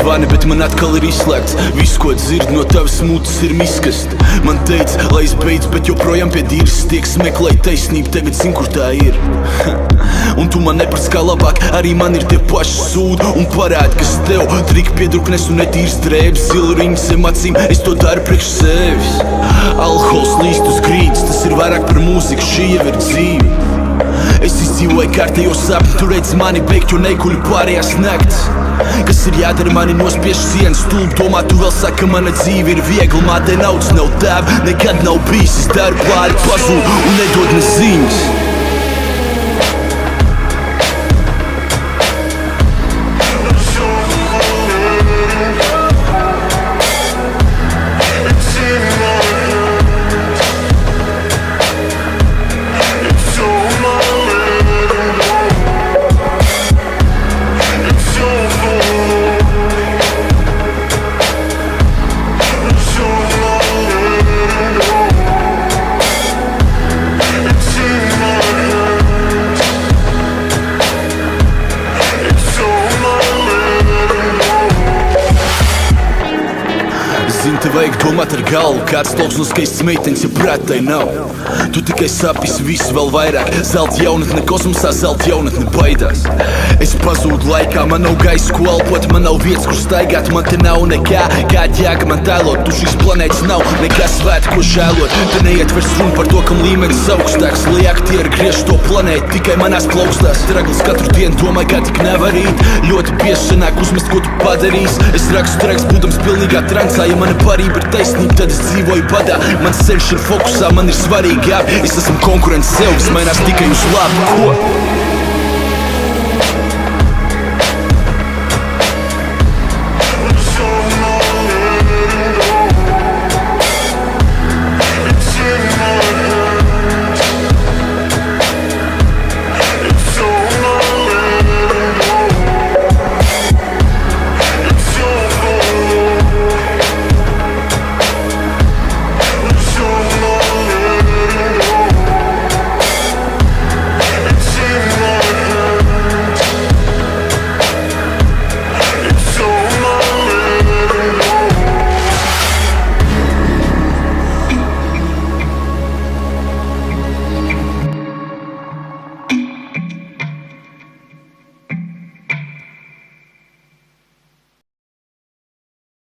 zvani, bet man atkal ir izslēgts. Viss, ko dzird no tavas mutes, ir miskast. Man teica, lai es beidz, bet joprojām pie dīras tiek meklēja taisnību, tagad zin, kur tā ir. Un tu man nepras kā labāk, arī man ir tie paši sūdi un parādi, kas tev triki piedruknes un netīrs drēbes, zila riņas zem acīm, es to daru priekš sevis. Alkohols līst uz grīdas, tas ir vairāk par mūziku, šī jau ir dzīve. Es izdzīvoju kārtējo sapni, tu redzi mani beigt, jo neguļu pārējās nakts. Kas ir jādara, mani nospiež sienas stulbi, domā, tu vēl saka, mana dzīve ir viegla, mātei naudas nav tēva, nekad nav bijis, es daru pāri, pazūdu un nedod ne ziņas. Zini, te vajag domāt ar galvu, kāds tolks no skaistas meitenes, ja prātai nav. Tu tikai sapisi visu vēl vairāk, zelta jaunatne kosmosā, zelta jaunatne baidās. Es pazūdu laikā, man nav gaisa, ko elpot, man nav vietas, kur staigāt, man te nav nekā, kāda jēga man tēlot, tu šīs planētas nav, nekā svēta, ko žēlot. Te neiet vairs runa par to, kam līmenis augstāks, lai aktieri griež to planētu tikai manās plaukstās. Straglis katru dienu domāju, kā tik nevarīt, ļoti bieži sanāk uzmest, ko tu padarīsi. Es rakstu traks, būdams pilnīgā transā, ja mana parība ir taisnība, tad es dzīvoju badā. Mans ceļš ir fokusā, man ir svarīgi, jā, es esmu konkurents sev, viss mainās tikai uz labu, ko?